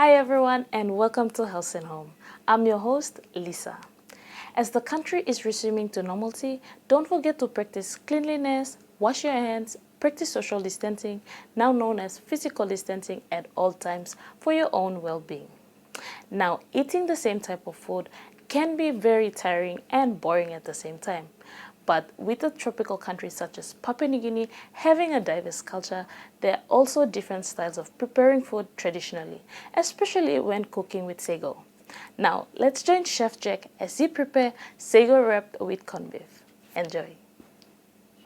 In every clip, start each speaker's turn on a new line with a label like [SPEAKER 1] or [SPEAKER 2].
[SPEAKER 1] Hi everyone and welcome to Health and Home. I'm your host, Lisa. As the country is resuming to normalcy, don't forget to practice cleanliness, wash your hands, practice social distancing, now known as physical distancing at all times for your own well-being. Now, eating the same type of food can be very tiring and boring at the same time. But with a tropical country such as Papua New Guinea having a diverse culture, there are also different styles of preparing food traditionally, especially when cooking with sago. Now, let's join Chef Jack as he prepares sago wrapped with corned beef. Enjoy.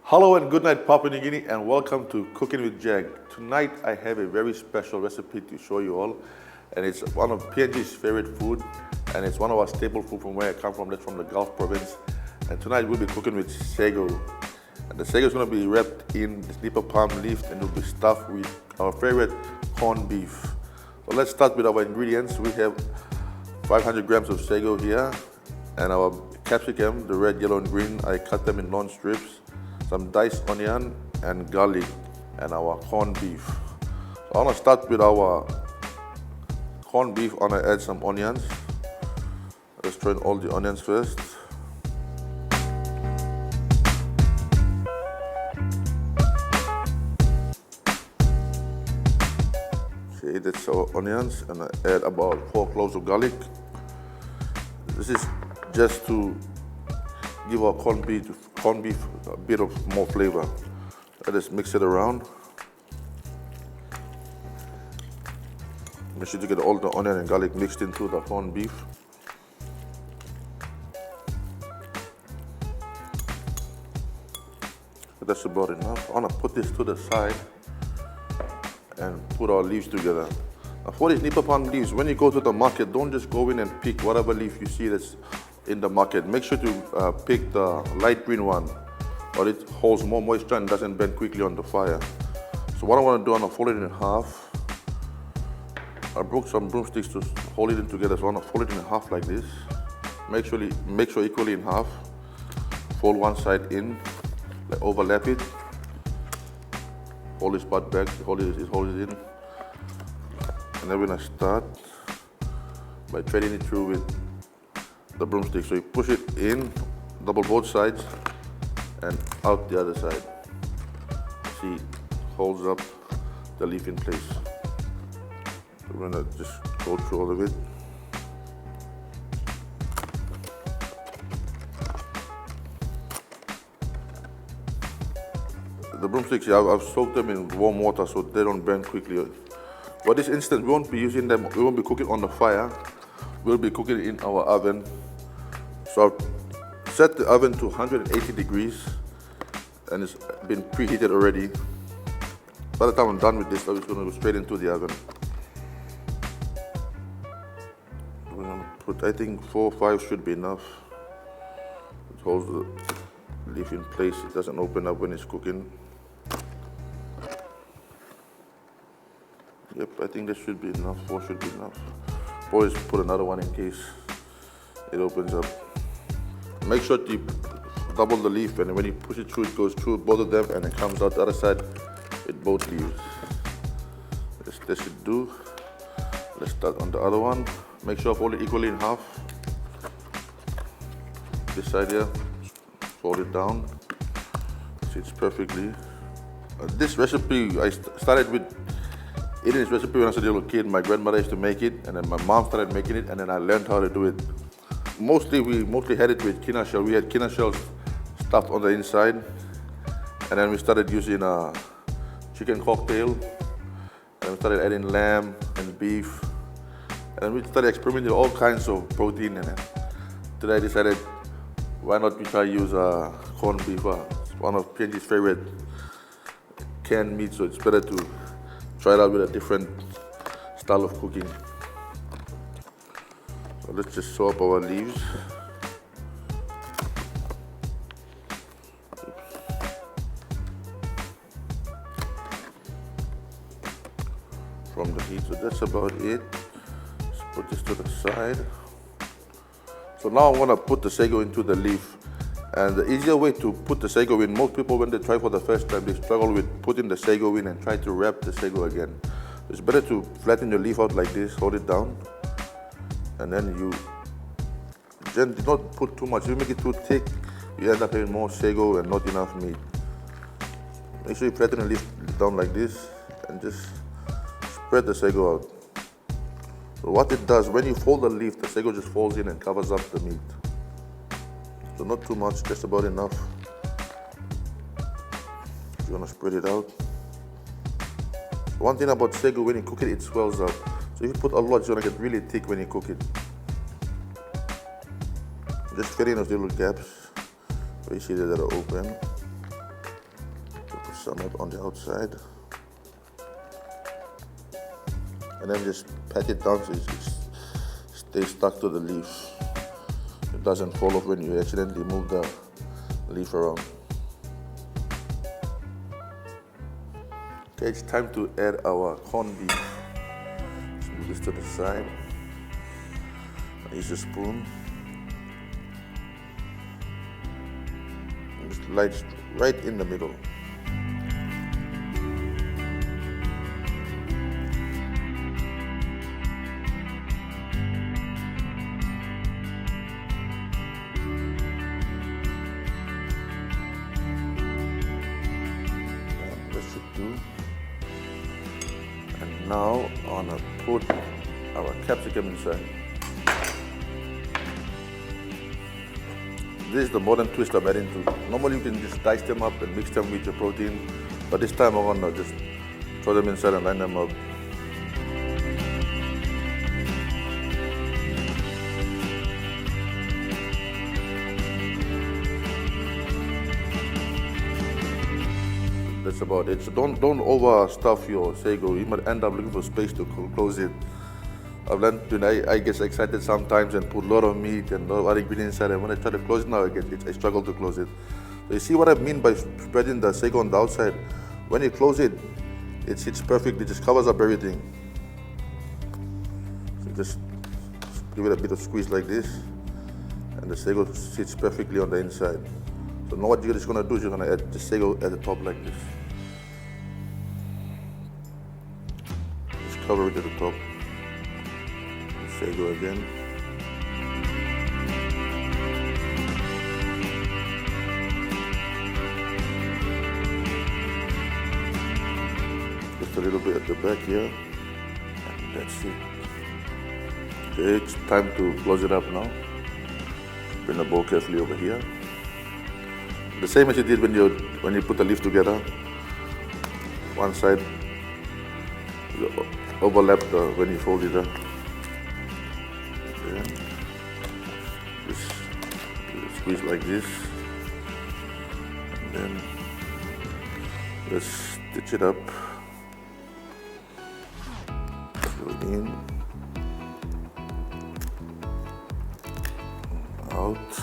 [SPEAKER 2] Hello and good night, Papua New Guinea, and welcome to Cooking with Jag. Tonight I have a very special recipe to show you all, and it's one of PNG's favorite food, and it's one of our staple food from where I come from. That's from the Gulf province. And tonight we'll be cooking with sago. And the sago is going to be wrapped in the snipper palm leaf and it will be stuffed with our favorite corned beef. So let's start with our ingredients. We have 500 grams of sago here, and our capsicum, the red, yellow, and green. I cut them in long strips. Some diced onion and garlic, and our corned beef. So I'm going to start with our corned beef. I'm going to add some onions. Let's throw in all the onions first. Okay, that's our onions, and I add about 4 cloves of garlic. This is just to give our corned beef a bit of more flavor. Let us mix it around. Make sure to get all the onion and garlic mixed into the corned beef. That's about enough. I want to put this to the side and put our leaves together. Now for these snipper palm leaves, when you go to the market, don't just go in and pick whatever leaf you see that's in the market. Make sure to pick the light green one, or it holds more moisture and doesn't bend quickly on the fire. So what I want to do, I'm going to fold it in half. I broke some broomsticks to hold it in together, so I'm going to fold it in half like this. Make sure equally in half. Fold one side in, like overlap it. Hold this part back, hold it in. And then we're going to start by threading it through with the broomstick. So you push it in, double both sides, and out the other side. See, holds up the leaf in place. So we're going to just go through all of it. The broomsticks, I've soaked them in warm water so they don't burn quickly. For this instance, we won't be using them, we won't be cooking on the fire. We'll be cooking in our oven. So I've set the oven to 180 degrees and it's been preheated already. By the time I'm done with this, I'm just going to go straight into the oven. I'm going to put, I think 4 or 5 should be enough. It holds the leaf in place, it doesn't open up when it's cooking. Yep, I think that should be enough. 4 should be enough. Always put another one in case it opens up. Make sure to double the leaf, and when you push it through, it goes through both of them and it comes out the other side with both leaves. This should do. Let's start on the other one. Make sure I fold it equally in half. This side here, fold it down. Sits perfectly. This recipe, I started with eating this recipe when I was a little kid. My grandmother used to make it, and then my mom started making it, and then I learned how to do it. We mostly had it with quinoa shell. We had quinoa shells stuffed on the inside, and then we started using a chicken cocktail, and we started adding lamb and beef, and then we started experimenting with all kinds of protein in it. Today I decided, why not we try to use corned beef? It's one of PNG's favorite canned meat, so it's better to try it out with a different style of cooking. So let's just sew up our leaves. From the heat, so that's about it. Let's put this to the side. So now I want to put the sago into the leaf. And the easier way to put the sago in, most people when they try for the first time, they struggle with putting the sago in and try to wrap the sago again. It's better to flatten your leaf out like this, hold it down, and then you do not put too much. If you make it too thick, you end up having more sago and not enough meat. Make sure you flatten the leaf down like this and just spread the sago out. So what it does, when you fold the leaf, the sago just falls in and covers up the meat. So not too much, just about enough. You want to spread it out. One thing about sago, when you cook it, it swells up. So if you put a lot, it's going to get really thick when you cook it. Just fill in those little gaps where you see that are open. Put some up on the outside. And then just pat it down so it stays stuck to the leaf. It doesn't fall off when you accidentally move the leaf around. Okay, it's time to add our corned beef. Let's move this to the side. I use a spoon. Just light right in the middle. That should do. And now I want to put our capsicum inside. This is the modern twist I'm adding to. Normally you can just dice them up and mix them with your protein, but this time I want to just throw them inside and line them up. That's about it. So don't overstuff your sago. You might end up looking for space to close it. I've learned, I get excited sometimes and put a lot of meat and a lot of other ingredients inside, and when I try to close it now, I struggle to close it. So you see what I mean by spreading the sago on the outside? When you close it, it sits perfectly, it just covers up everything. So just give it a bit of squeeze like this, and the sago sits perfectly on the inside. So now what you're just going to do is you're going to add the sago at the top like this. Just cover it at the top. Sago again. Just a little bit at the back here. And that's it. Okay, it's time to close it up now. Bring the bowl carefully over here. The same as you did when you put the leaf together. One side overlap when you fold it up. Just squeeze like this, and then just stitch it up, go in, out,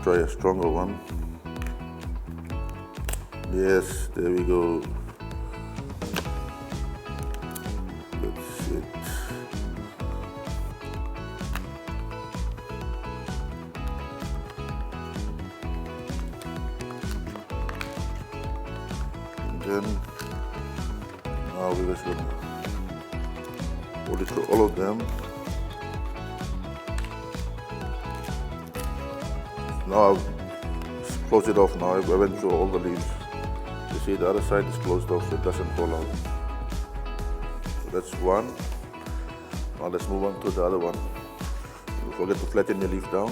[SPEAKER 2] try a stronger one, yes, there we go, that's it. Then now we're just gonna hold it to all of them. Now I've closed it off now. I went through all the leaves. You see the other side is closed off so it doesn't fall out. So that's one. Now let's move on to the other one. Don't forget to flatten your leaf down.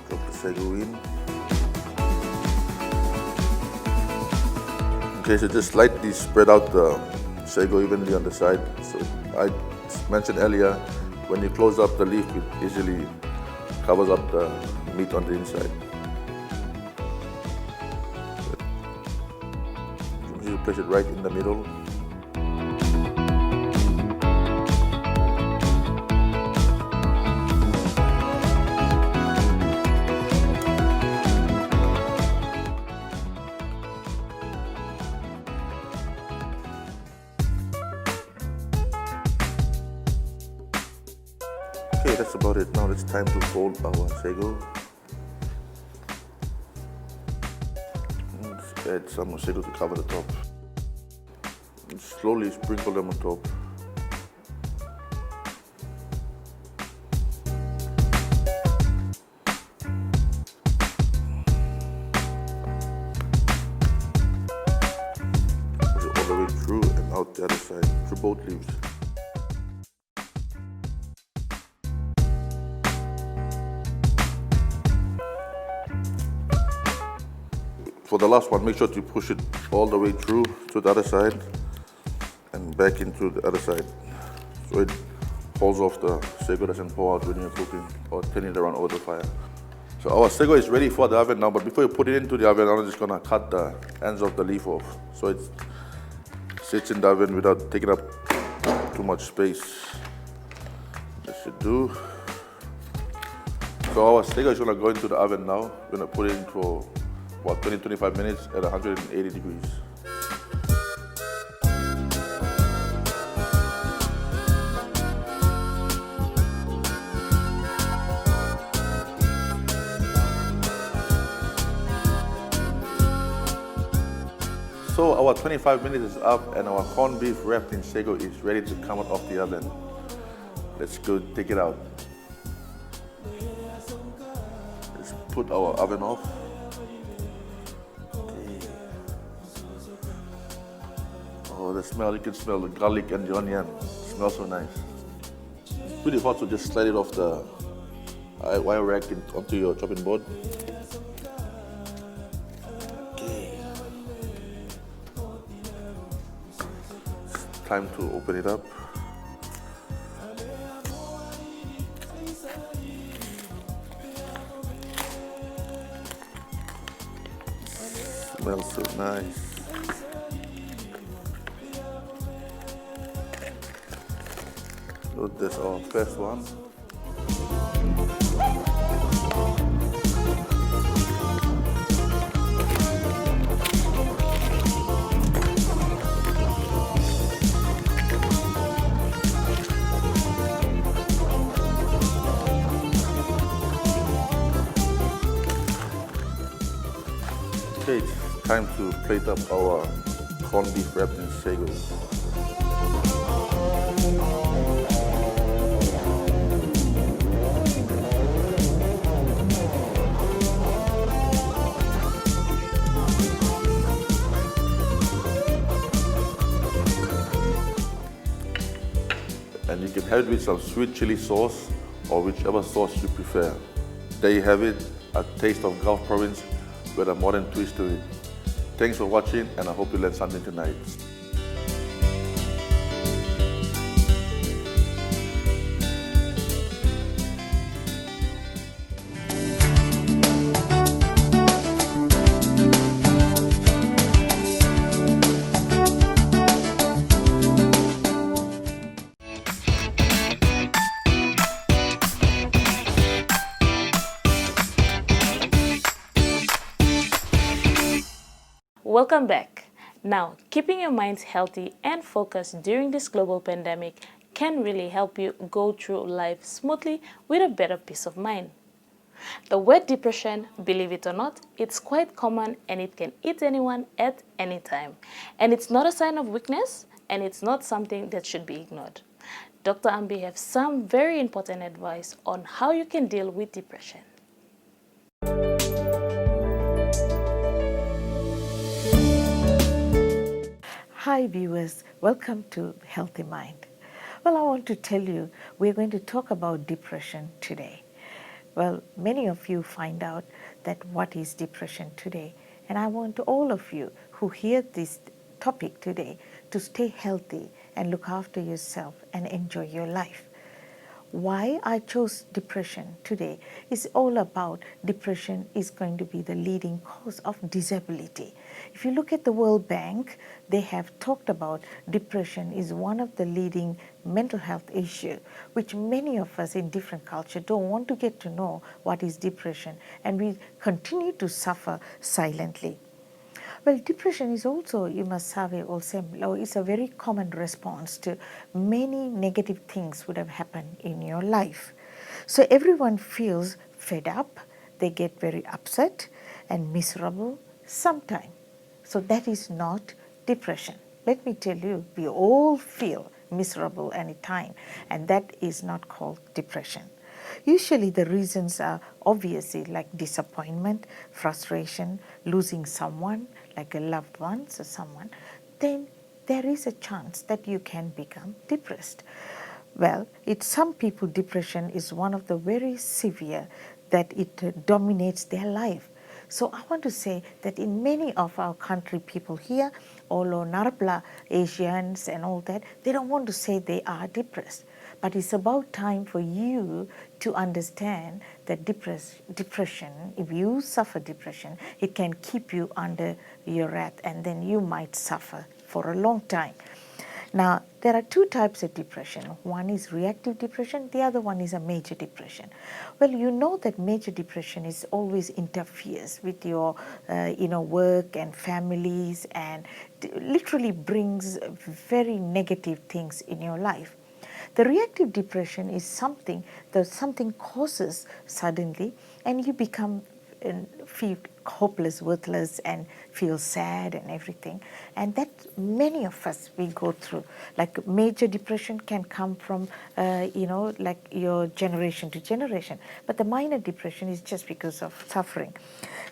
[SPEAKER 2] Drop the sago in. Okay, so just slightly spread out the sago evenly on the side. So I mentioned earlier, when you close up the leaf, it easily covers up the meat on the inside. You place it right in the middle. Okay, that's about it. Now it's time to fold our sago. Just add some sago to cover the top. And slowly sprinkle them on top. Push it all the way through and out the other side, through both leaves. For the last one, make sure to push it all the way through to the other side and back into the other side, so it pulls off the sago, doesn't pour out when you're cooking or turning it around over the fire. So our sago is ready for the oven now, but before you put it into the oven, I'm just gonna cut the ends of the leaf off so it sits in the oven without taking up too much space. That should do. So our sago is gonna go into the oven now. We're gonna put it in for about 20-25 minutes at 180 degrees. So our 25 minutes is up and our corned beef wrapped in sago is ready to come out of the oven. Let's go take it out. Let's put our oven off. Oh, the smell, you can smell the garlic and the onion. It smells so nice. It's pretty hot, so just slide it off the wire rack onto your chopping board. Okay. It's time to open it up. Smells so nice. So this is our first one. Okay, it's time to plate up our corned beef wrapped in sago. And you can have it with some sweet chili sauce or whichever sauce you prefer. There you have it, a taste of Gulf Province with a modern twist to it. Thanks for watching, and I hope you learned something tonight.
[SPEAKER 1] Welcome back. Now, keeping your minds healthy and focused during this global pandemic can really help you go through life smoothly with a better peace of mind. The word depression, believe it or not, it's quite common and it can hit anyone at any time. And it's not a sign of weakness, and it's not something that should be ignored. Dr. Ambi has some very important advice on how you can deal with depression.
[SPEAKER 3] Hi viewers, welcome to Healthy Mind. Well, I want to tell you, we're going to talk about depression today. Well, many of you find out that what is depression today, and I want all of you who hear this topic today to stay healthy and look after yourself and enjoy your life. Why I chose depression today is all about depression is going to be the leading cause of disability. If you look at the World Bank, they have talked about depression is one of the leading mental health issue, which many of us in different culture don't want to get to know what is depression, and we continue to suffer silently. Well, depression is also, you must have it also, it's a very common response to many negative things would have happened in your life. So everyone feels fed up, they get very upset and miserable sometimes. So that is not depression. Let me tell you, we all feel miserable anytime, and that is not called depression. Usually the reasons are obviously like disappointment, frustration, losing someone, like a loved one or someone. Then there is a chance that you can become depressed. Well, some people depression is one of the very severe that it dominates their life. So I want to say that in many of our country people here, all Narapla Asians and all that, they don't want to say they are depressed. But it's about time for you to understand that depression, if you suffer depression, it can keep you under your wrath and then you might suffer for a long time. Now, there are two types of depression. One is reactive depression, the other one is a major depression. Well, you know that major depression is always interferes with your work and families and literally brings very negative things in your life. The reactive depression is something that something causes suddenly and you become feel hopeless, worthless, and feel sad and everything. And that many of us we go through. Like major depression can come from, like your generation to generation. But the minor depression is just because of suffering.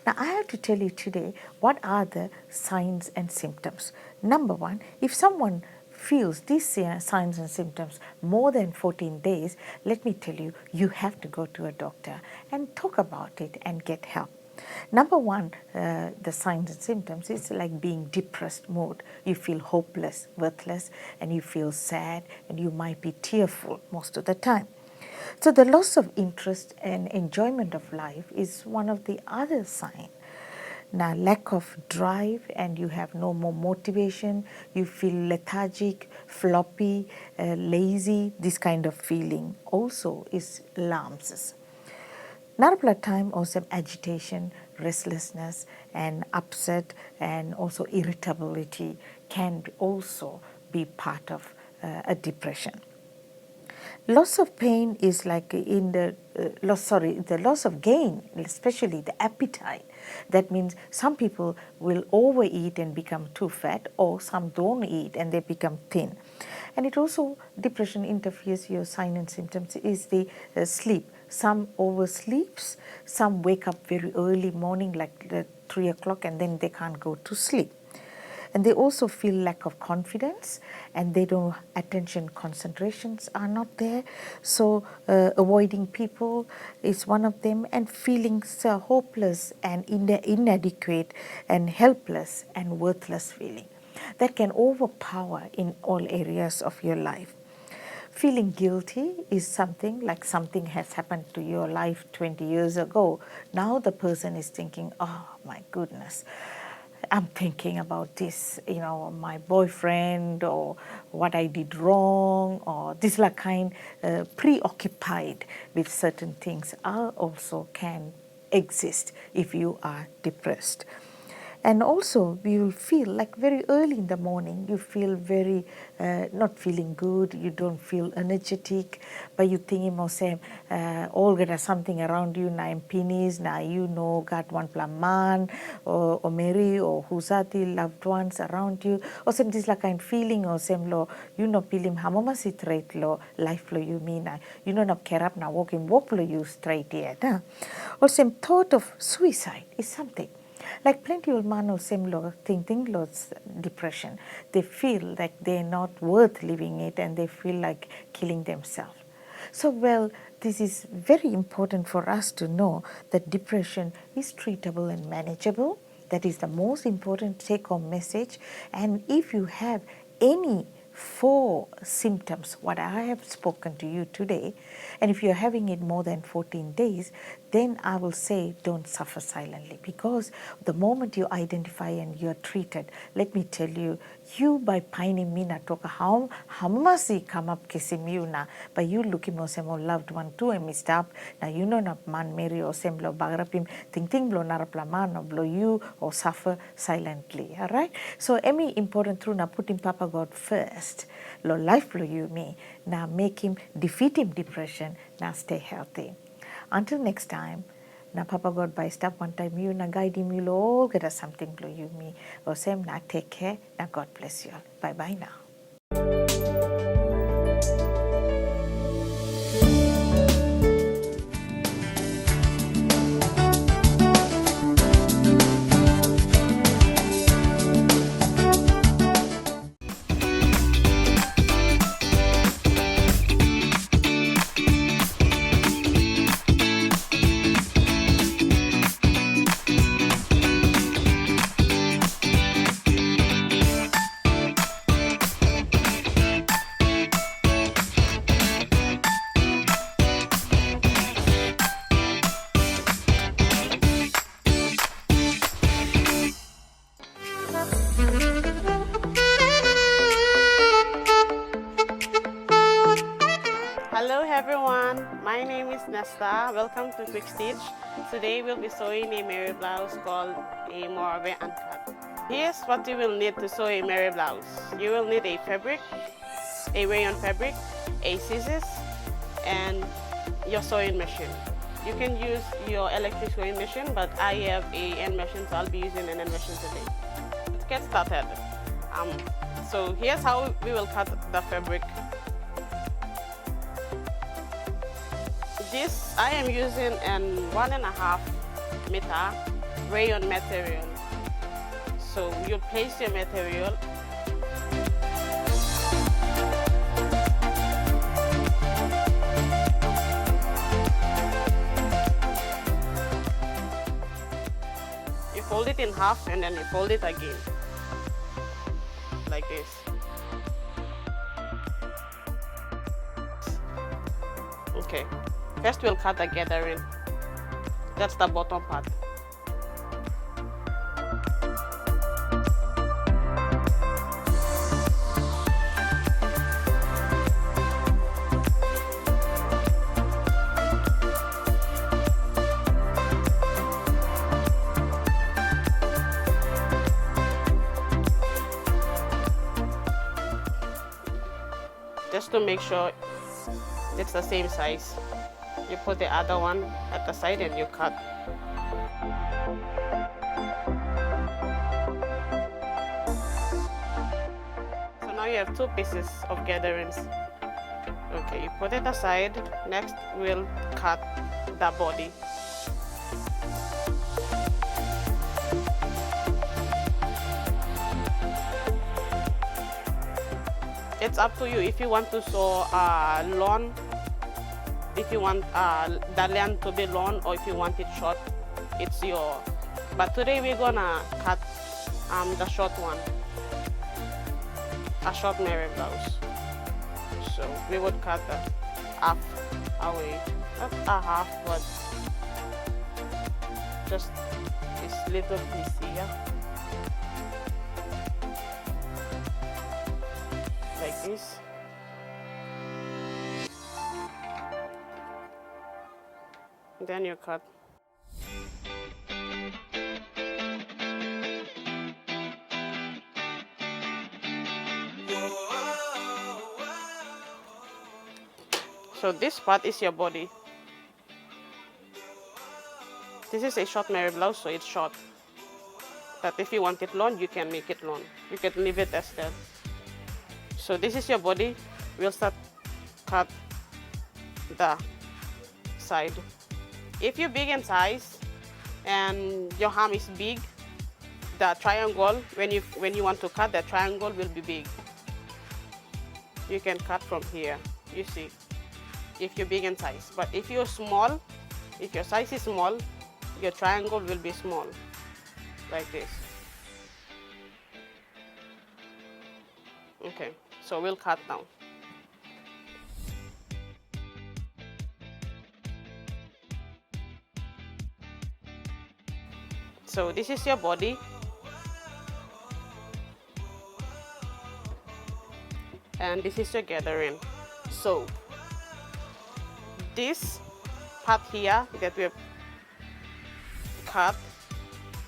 [SPEAKER 3] Now I have to tell you today what are the signs and symptoms. Number one, if someone feels these signs and symptoms more than 14 days, let me tell you, you have to go to a doctor and talk about it and get help. Number one, the signs and symptoms is like being depressed mode. You feel hopeless, worthless, and you feel sad, and you might be tearful most of the time. So the loss of interest and enjoyment of life is one of the other signs. Now, lack of drive and you have no more motivation, you feel lethargic, floppy, lazy, this kind of feeling also is alarms. Narapla time also agitation, restlessness and upset and also irritability can also be part of a depression. Loss of pain is like in the loss of gain, especially the appetite. That means some people will overeat and become too fat, or some don't eat and they become thin. And it also, depression interferes your sign and symptoms is the sleep. Some oversleeps, some wake up very early morning like 3 o'clock and then they can't go to sleep. And they also feel lack of confidence and they don't, attention concentrations are not there. So avoiding people is one of them, and feeling so hopeless and inadequate and helpless and worthless feeling. That can overpower in all areas of your life. Feeling guilty is something like something has happened to your life 20 years ago. Now the person is thinking, oh my goodness, I'm thinking about this, my boyfriend or what I did wrong, or this like kind preoccupied with certain things are also can exist if you are depressed. And also you will feel like very early in the morning, you feel very not feeling good, you don't feel energetic, but you think more say, all get something around you, na impinis, na got one plaman, or Mary, or Husati, loved ones around you, or some this like kind feeling, or some lo, pilim hamama straight lo, life lo you mean, not care up na walk lo you straight yet. Or some thought of suicide is something. Like plenty of man or similar thinking lots depression. They feel like they're not worth living it and they feel like killing themselves. So well, this is very important for us to know that depression is treatable and manageable. That is the most important take-home message. And if you have any 4 symptoms, what I have spoken to you today, and if you're having it more than 14 days, then I will say don't suffer silently, because the moment you identify and you're treated, let me tell you, you by pining me na toka how masi come up kissing you na, but you looking mo semo loved one too and missed up, na na man Mary or semblo bagrapim ting blo naraplaman or blow you or suffer silently, all right? So any important through na putting Papa God first, lo life blow you me, na make him defeat him depression, now stay healthy. Until next time, Na Papa God by step one time you na guide him you all get us something blue you me. Or same na take care. Na God bless you all. Bye bye now.
[SPEAKER 4] Hello everyone, my name is Nesta. Welcome to Quickstitch. Today we'll be sewing a Mary blouse called a Morabe Uncut. Here's what you will need to sew a Mary blouse. You will need a fabric, a rayon fabric, a scissors, and your sewing machine. You can use your electric sewing machine, but I have a hand machine, so I'll be using an hand machine today. Let's get started. So here's how we will cut the fabric. This I am using an 1.5 meter rayon material. So you place your material. You fold it in half and then you fold it again, like this. Okay. First we'll cut the gathering. That's the bottom part. Just to make sure it's the same size. You put the other one at the side and you cut. So now you have 2 pieces of gatherings. Okay, you put it aside. Next, we'll cut the body. It's up to you if you want to sew long. If you want the length to be long or if you want it short, it's your. But today we're gonna cut the short one, a short Mary blouse. So we would cut the half away, not a half, but just this little piece here, like this. Then you cut. So this part is your body. This is a short Mary blouse, so it's short. But if you want it long, you can make it long. You can leave it as that. So this is your body. We'll start cut the side. If you're big in size and your arm is big, the triangle, when you want to cut, the triangle will be big. You can cut from here, you see, if you're big in size. But if you're small, if your size is small, your triangle will be small, like this. Okay, so we'll cut now. So this is your body. And this is your gathering. So this part here that we have cut,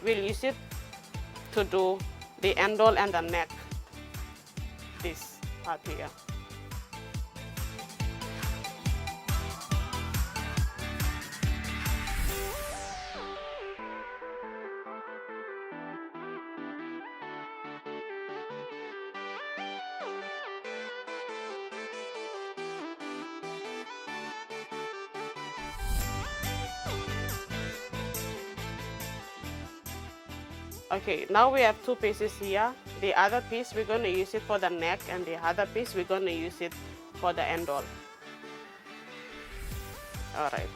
[SPEAKER 4] we'll use it to do the handle and the neck. This part here. Okay, now we have two pieces here. The other piece we're going to use it for the neck, and the other piece we're going to use it for the handle. All right.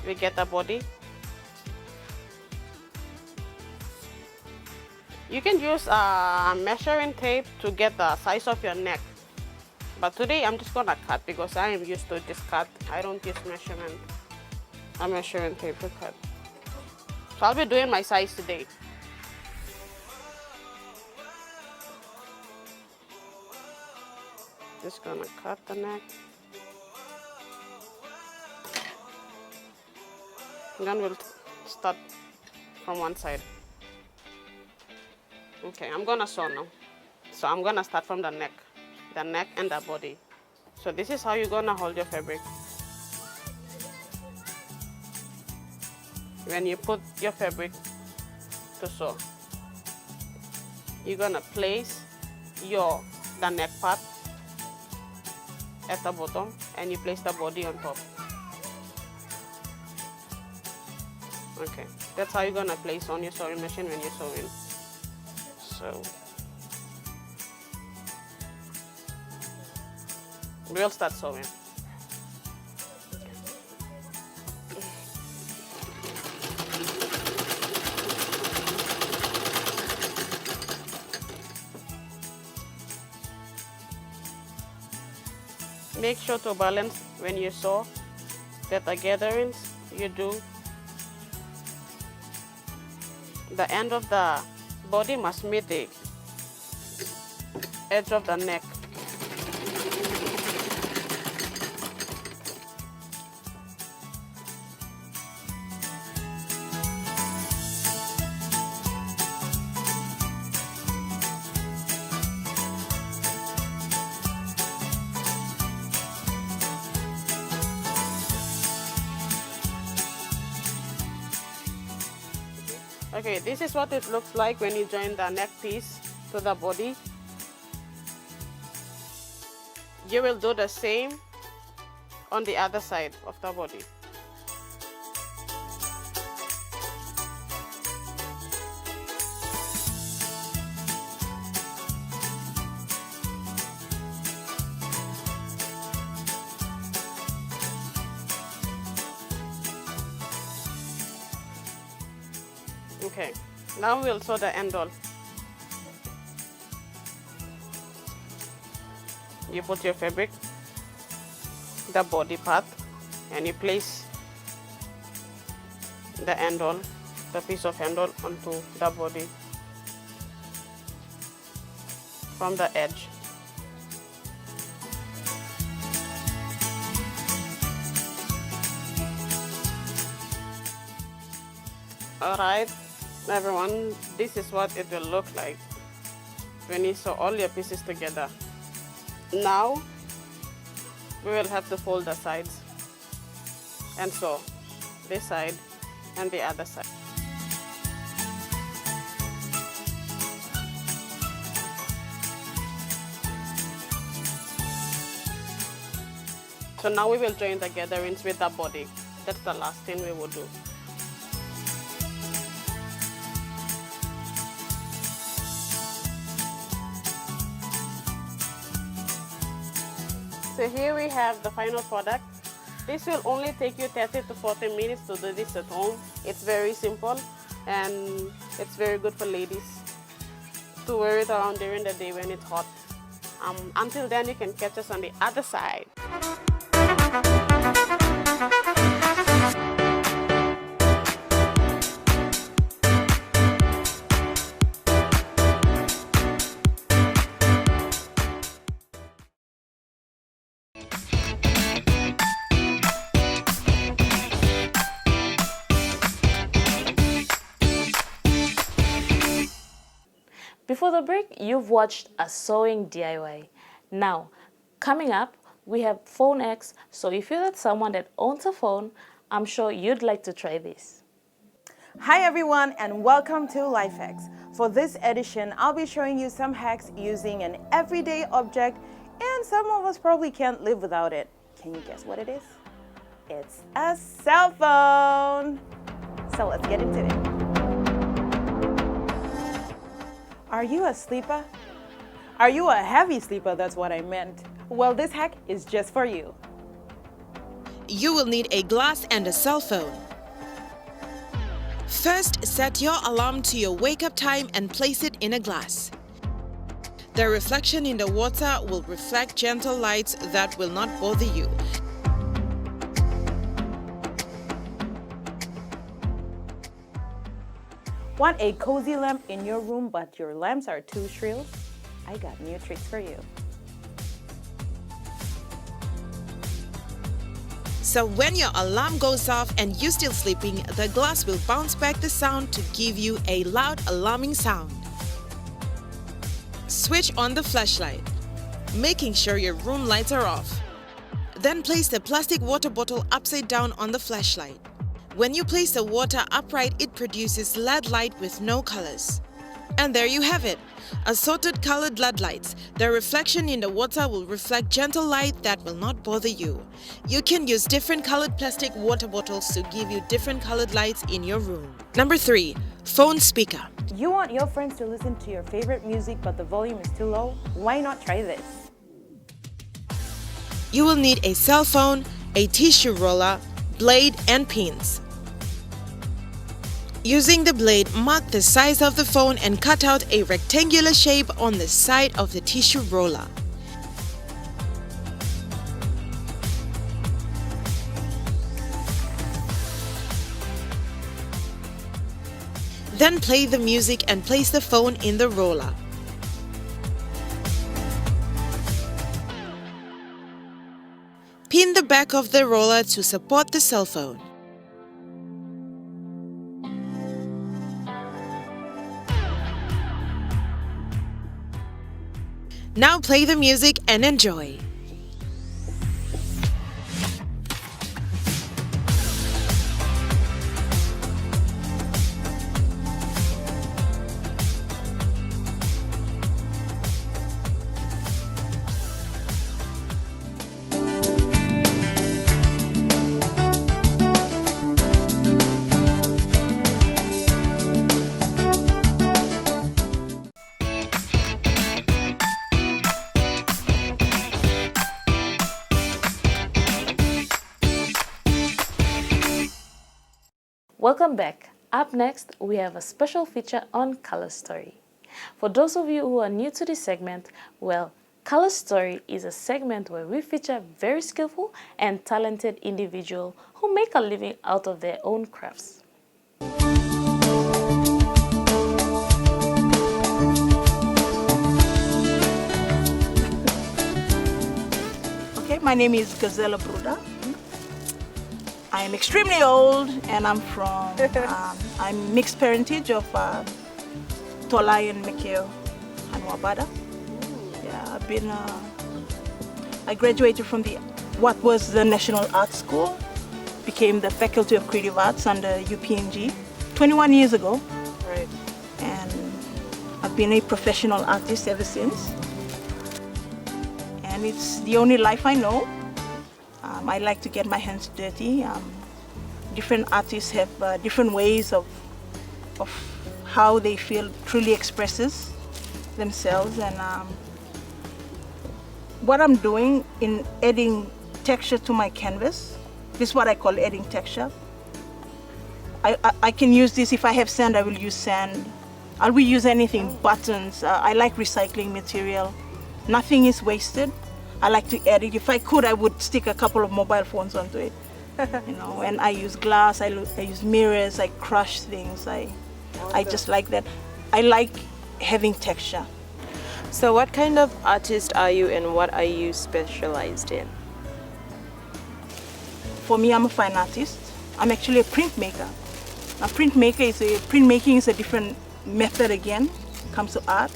[SPEAKER 4] We get the body. You can use a measuring tape to get the size of your neck. But today I'm just gonna cut because I am used to just cut. I don't use a measuring tape to cut. So I'll be doing my size today. Just gonna cut the neck. And then we'll start from one side. Okay, I'm gonna sew now. So I'm gonna start from the neck and the body. So this is how you're gonna hold your fabric. When you put your fabric to sew, you're gonna place the neck part at the bottom, and you place the body on top. Okay, that's how you're gonna place on your sewing machine when you're sewing. So we'll start sewing. Make sure to balance when you sew, that the gatherings you do, the end of the body must meet the edge of the neck. Okay, this is what it looks like when you join the neck piece to the body. You will do the same on the other side of the body. Okay, now we'll sew the handle. You put your fabric, the body part, and you place the handle, the piece of handle onto the body from the edge. Alright, everyone, this is what it will look like when you sew all your pieces together. Now we will have to fold the sides and sew this side and the other side. So now we will join the gatherings with the body. That's the last thing we will do. So here we have the final product. This will only take you 30 to 40 minutes to do this at home. It's very simple and it's very good for ladies to wear it around during the day when it's hot. Until then, you can catch us on the other side.
[SPEAKER 1] Before the break, you've watched a sewing DIY. Now, coming up, we have phone X, so if you're not someone that owns a phone, I'm sure you'd like to try this.
[SPEAKER 5] Hi everyone and welcome to LIFX. For this edition, I'll be showing you some hacks using an everyday object and some of us probably can't live without it. Can you guess what it is? It's a cell phone. So let's get into it. Are you a sleeper? Are you a heavy sleeper? That's what I meant. Well, this hack is just for you.
[SPEAKER 6] You will need a glass and a cell phone. First, set your alarm to your wake-up time and place it in a glass. The reflection in the water will reflect gentle lights that will not bother you.
[SPEAKER 5] Want a cozy lamp in your room but your lamps are too shrill? I got new tricks for you.
[SPEAKER 6] So when your alarm goes off and you're still sleeping, the glass will bounce back the sound to give you a loud alarming sound. Switch on the flashlight, making sure your room lights are off. Then place the plastic water bottle upside down on the flashlight. When you place the water upright, it produces LED light with no colors. And there you have it, assorted colored LED lights. The reflection in the water will reflect gentle light that will not bother you. You can use different colored plastic water bottles to give you different colored lights in your room. Number 3. Phone speaker.
[SPEAKER 5] You want your friends to listen to your favorite music but the volume is too low? Why not try this?
[SPEAKER 6] You will need a cell phone, a tissue roller, blade and pins. Using the blade, mark the size of the phone and cut out a rectangular shape on the side of the tissue roller. Then play the music and place the phone in the roller. Pin the back of the roller to support the cell phone. Now play the music and enjoy.
[SPEAKER 1] Welcome back. Up next, we have a special feature on Color Story. For those of you who are new to this segment, well, Color Story is a segment where we feature very skillful and talented individuals who make a living out of their own crafts.
[SPEAKER 7] Okay, my name is Gazella Bruda. I am extremely old and I'm from, I'm mixed parentage of Tolai and Mekeo and Wabada. Yeah, I graduated from what was the National Art School, became the Faculty of Creative Arts under UPNG 21 years ago.
[SPEAKER 5] Right.
[SPEAKER 7] And I've been a professional artist ever since. And it's the only life I know. I like to get my hands dirty. Different artists have different ways of how they feel truly expresses themselves. And what I'm doing in adding texture to my canvas, this is what I call adding texture. I can use this. If I have sand, I will use sand. I will use anything, buttons. I like recycling material. Nothing is wasted. I like to add it. If I could, I would stick a couple of mobile phones onto it. You know, and I use glass, I use mirrors, I crush things. I just like that. I like having texture.
[SPEAKER 8] So what kind of artist are you and what are you specialized in?
[SPEAKER 7] For me, I'm a fine artist. I'm actually a printmaker. Printmaking is a different method again, comes to art.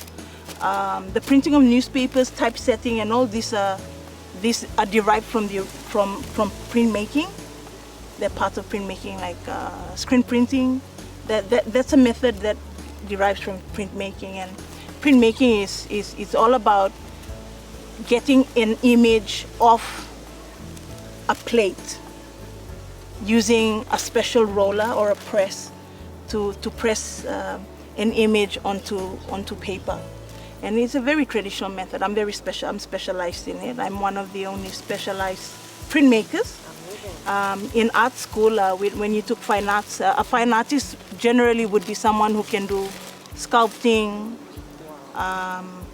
[SPEAKER 7] The printing of newspapers, typesetting, and all these are derived from printmaking. They're part of printmaking, like screen printing. That's a method that derives from printmaking. And printmaking is all about getting an image off a plate using a special roller or a press to press an image onto paper. And it's a very traditional method. I'm specialized in it. I'm one of the only specialized printmakers. In art school, when you took fine arts, a fine artist generally would be someone who can do sculpting,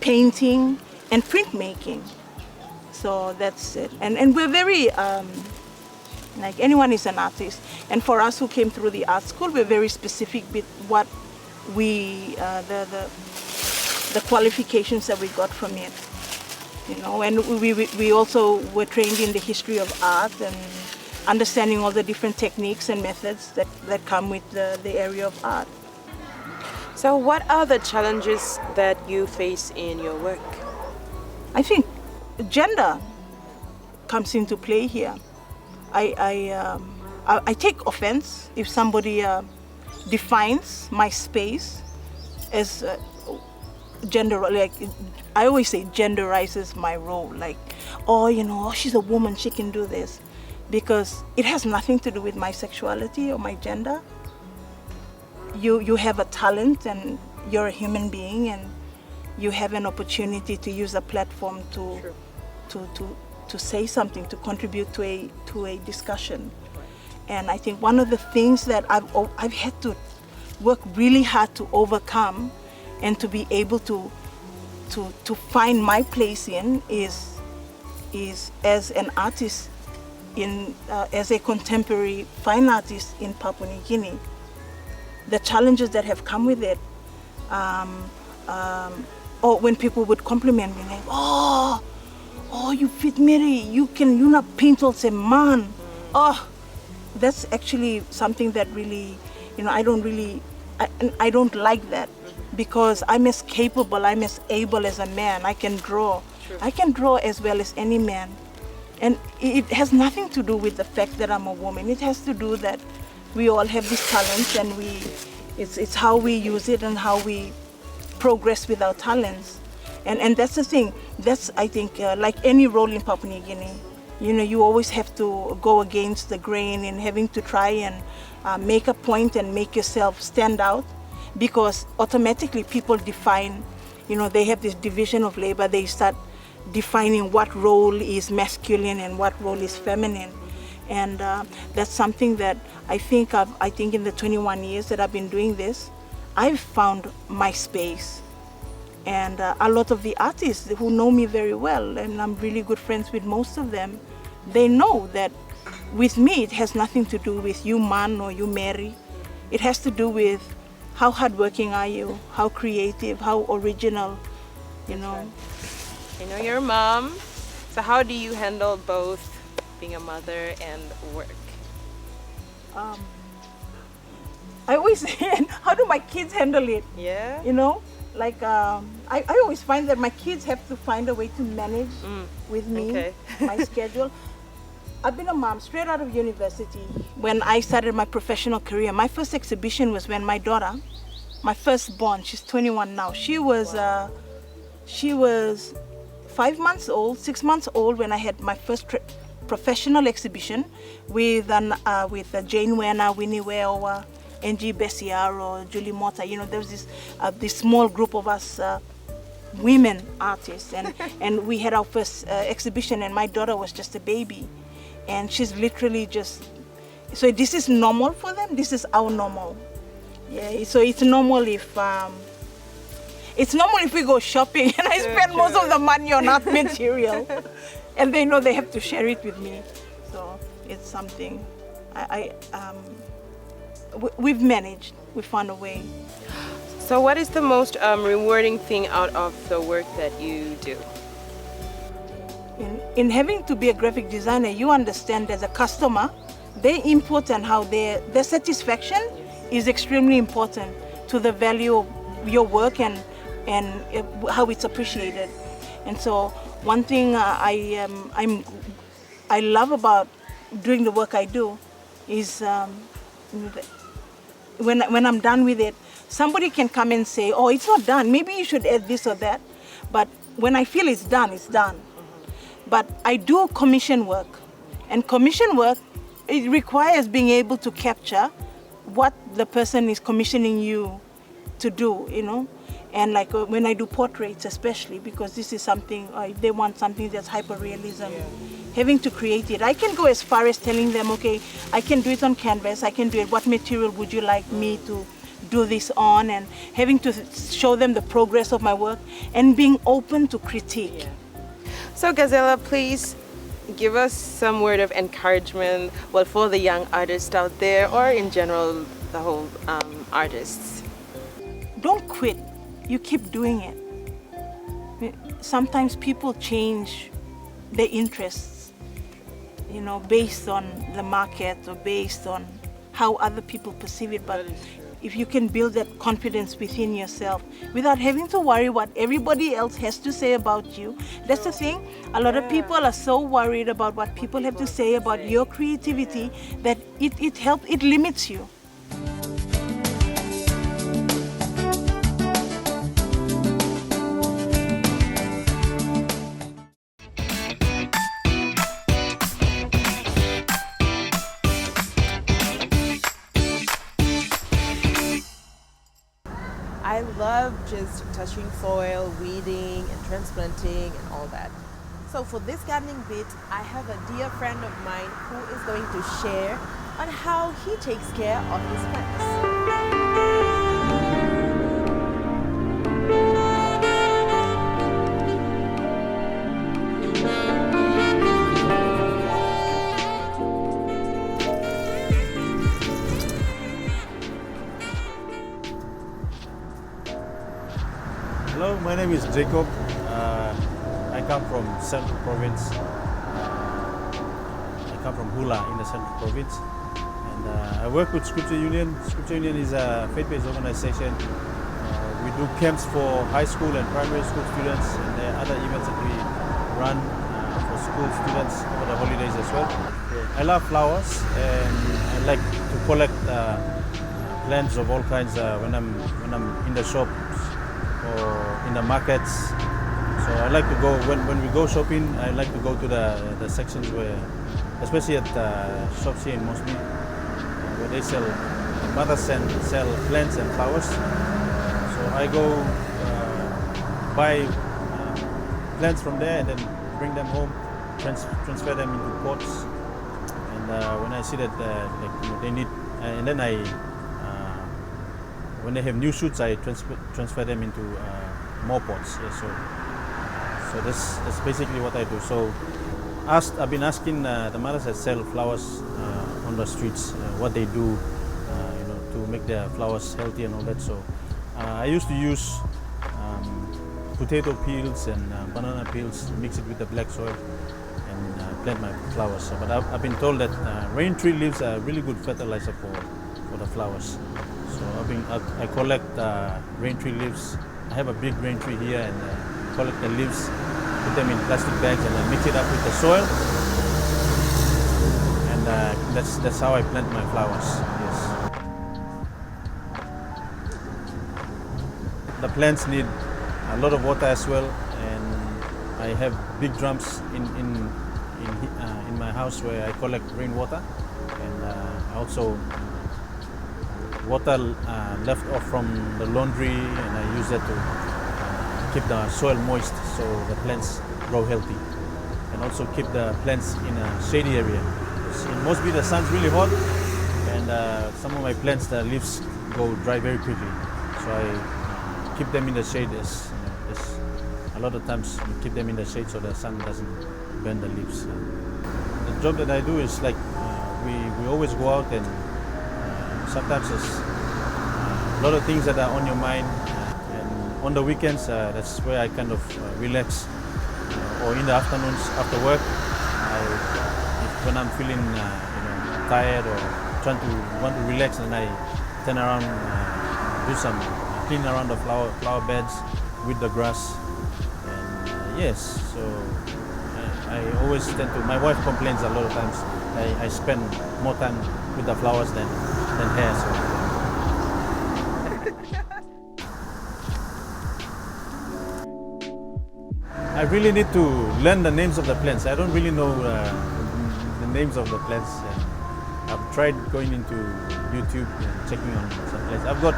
[SPEAKER 7] painting, and printmaking. So that's it. And we're very, like anyone is an artist. And for us who came through the art school, we're very specific with what we, the qualifications that we got from it. You know, and we also were trained in the history of art and understanding all the different techniques and methods that come with the area of art.
[SPEAKER 8] So what are the challenges that you face in your work?
[SPEAKER 7] I think gender comes into play here. I take offense if somebody defines my space as gender, like I always say genderizes my role, like, oh, you know, oh, she's a woman, she can do this, because it has nothing to do with my sexuality or my gender. You have a talent and you're a human being and you have an opportunity to use a platform to say something, to contribute to a discussion. And I think one of the things that I've had to work really hard to overcome and to be able to find my place in is as an artist, as a contemporary fine artist in Papua New Guinea. The challenges that have come with it, or when people would compliment me, like, oh, you fit Mary, you not paint also man. Oh, that's actually something that really, you know, I don't like that, because I'm as capable, I'm as able as a man. I can draw. True. I can draw as well as any man. And it has nothing to do with the fact that I'm a woman. It has to do that we all have these talents, and it's how we use it and how we progress with our talents. And that's the thing. That's, I think, like any role in Papua New Guinea, you know, you always have to go against the grain in having to try and make a point and make yourself stand out, because automatically people define, you know, they have this division of labor. They start defining what role is masculine and what role is feminine. And that's something that I think in the 21 years that I've been doing this, I've found my space. And a lot of the artists who know me very well, and I'm really good friends with most of them, they know that with me it has nothing to do with you man or you Mary. It has to do with how hardworking are you, how creative, how original, you know.
[SPEAKER 8] I know you're a mom, so how do you handle both being a mother and work?
[SPEAKER 7] I always say, how do my kids handle it?
[SPEAKER 8] Yeah.
[SPEAKER 7] You know, like I always find that my kids have to find a way to manage with me, my schedule. I've been a mom straight out of university. When I started my professional career, my first exhibition was when my daughter, my firstborn, she's 21 now, she was 5 months old, 6 months old when I had my first professional exhibition with Jane Werner, Winnie Weowa, Angie Bessiaro, Julie Mota. You know, there was this small group of us women artists, and we had our first exhibition, and my daughter was just a baby, and she's literally just, so this is normal for them. This is our normal. Yeah, so it's normal if we go shopping and I spend most of the money on art material, and they know they have to share it with me. So it's something we've managed. We found a way.
[SPEAKER 8] So what is the most rewarding thing out of the work that you do?
[SPEAKER 7] In having to be a graphic designer, you understand as a customer, their input and how their satisfaction is extremely important to the value of your work and how it's appreciated. And so one thing I love about doing the work I do is when I'm done with it, somebody can come and say, oh, it's not done, maybe you should add this or that. But when I feel it's done, it's done. But I do commission work, and commission work it requires being able to capture what the person is commissioning you to do, you know. And like when I do portraits, especially because this is something, if they want something that's hyper-realism, having to create it. I can go as far as telling them, okay, I can do it on canvas, I can do it, what material would you like me to do this on, and having to show them the progress of my work and being open to critique.
[SPEAKER 8] So Gazella, please give us some word of encouragement, well, for the young artists out there, or in general, the whole artists.
[SPEAKER 7] Don't quit. You keep doing it. Sometimes people change their interests, you know, based on the market or based on how other people perceive it. But if you can build that confidence within yourself without having to worry what everybody else has to say about you, that's the thing. A lot of people are so worried about what people have to say about your creativity that it limits you.
[SPEAKER 8] I love just touching soil, weeding and transplanting and all that. So for this gardening bit, I have a dear friend of mine who is going to share on how he takes care of his plants.
[SPEAKER 9] Hello, my name is Jacob. I come from Central Province. I come from Hula in the Central Province. And I work with Scripture Union. Scripture Union is a faith-based organization. We do camps for high school and primary school students, and there are other events that we run for school students over the holidays as well. I love flowers, and I like to collect plants of all kinds when I'm in the shops or in the markets. So I like to go, when we go shopping, I like to go to the sections where, especially at shops here in Mosby, where they sell, mothers sell plants and flowers. So I go buy plants from there and then bring them home, transfer them into pots. And when I see that they need, and then when they have new shoots, I transfer them into more pots. So that's basically what I do. So I've been asking the mothers that sell flowers on the streets what they do, to make their flowers healthy and all that. So I used to use potato peels and banana peels, mix it with the black soil, and plant my flowers. So, but I've been told that rain tree leaves are really good fertilizer for the flowers. So I collect rain tree leaves. I have a big rain tree here, and collect the leaves, put them in plastic bags, and I mix it up with the soil. And that's how I plant my flowers. Yes. The plants need a lot of water as well, and I have big drums in my house where I collect rainwater, and I also water left off from the laundry, and I use that to keep the soil moist so the plants grow healthy, and also keep the plants in a shady area. In Mosby the sun's really hot, and some of my plants, the leaves go dry very quickly, so I keep them in the shade. A lot of times you keep them in the shade so the sun doesn't burn the leaves. The job that I do is like we always go out, and sometimes there's a lot of things that are on your mind, and on the weekends that's where I kind of relax, or in the afternoons after work, when I'm feeling tired or want to relax, and I turn around, do some clean around the flower beds with the grass, and yes, so I always tend to. My wife complains a lot of times I spend more time with the flowers than her. So. I really need to learn the names of the plants. I don't really know the names of the plants. I've tried going into YouTube and checking on some places. I've got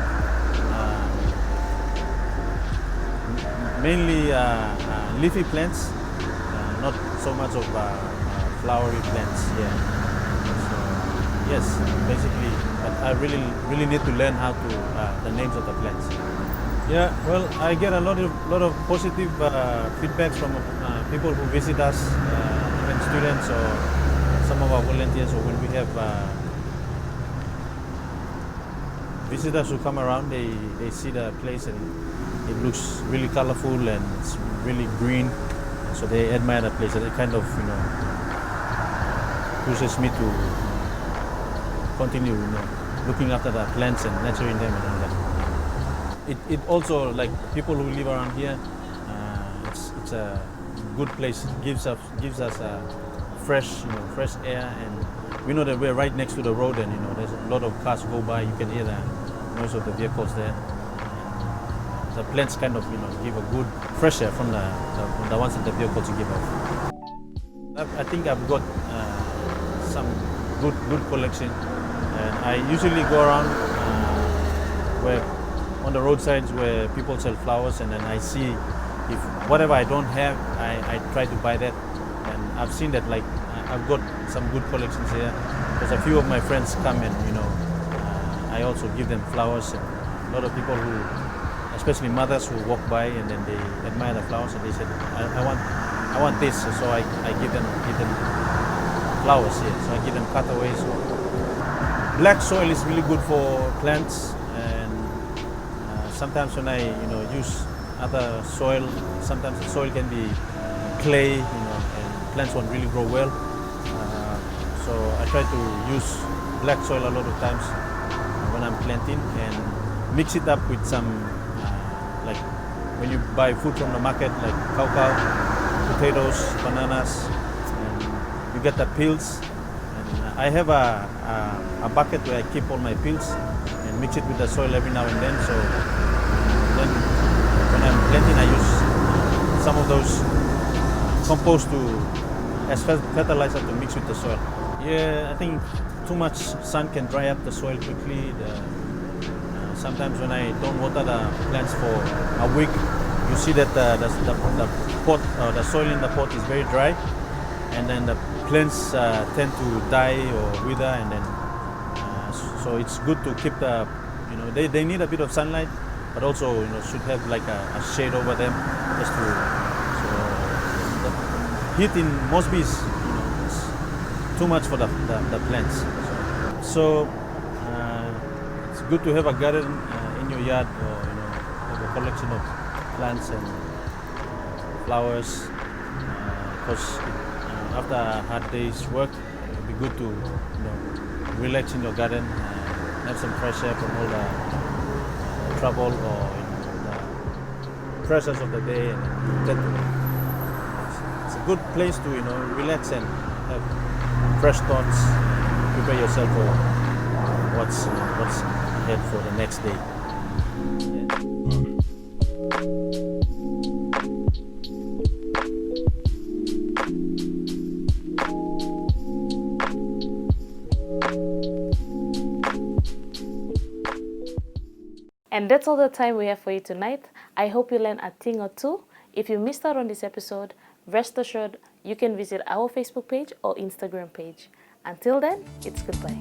[SPEAKER 9] mainly leafy plants, not so much of flowery plants. Yeah. So yes, basically, but I really need to learn how to the names of the plants. Yeah, well, I get a lot of positive feedbacks from people who visit us, even students or some of our volunteers, or when we have visitors who come around, they see the place and it looks really colorful and it's really green, so they admire the place. And it kind of, pushes me to continue, looking after the plants and nurturing them and all that. It also, like people who live around here, it's a good place. It gives us a fresh air, and we know that we're right next to the road, and there's a lot of cars go by. You can hear the noise of the vehicles there. The plants kind of give a good fresh air from the ones that the vehicles give off. I think I've got some good collection, and I usually go around where on the roadsides where people sell flowers, and then I see if whatever I don't have, I try to buy that. And I've seen that, like, I've got some good collections here because a few of my friends come and I also give them flowers, and a lot of people who, especially mothers who walk by and then they admire the flowers and they said, I want this, so I give them flowers here. So I give them cutaways. Black soil is really good for plants, and sometimes when I use other soil, sometimes the soil can be clay, and plants won't really grow well. So I try to use black soil a lot of times when I'm planting, and mix it up with some, like when you buy food from the market, like cocoa, potatoes, bananas, and you get the peels. And I have a bucket where I keep all my peels and mix it with the soil every now and then. So then when I'm planting, I use some of those compost as fertilizer to mix with the soil. Yeah, I think too much sun can dry up the soil quickly. Sometimes when I don't water the plants for a week, you see that the pot, the soil in the pot is very dry, and then the plants tend to die or wither, and then so it's good to keep the, they need a bit of sunlight, but also should have like a shade over them, just to, so the heat in Mosby is too much for the plants. So it's good to have a garden in your yard, or have a collection of plants and flowers, because after a hard day's work, it would be good to relax in your garden, have some fresh air from all the trouble or the pressures of the day, and it's a good place to relax and have fresh thoughts, prepare yourself for what's ahead for the next day.
[SPEAKER 1] And that's all the time we have for you tonight. I hope you learned a thing or two. If you missed out on this episode, rest assured you can visit our Facebook page or Instagram page. Until then, it's goodbye.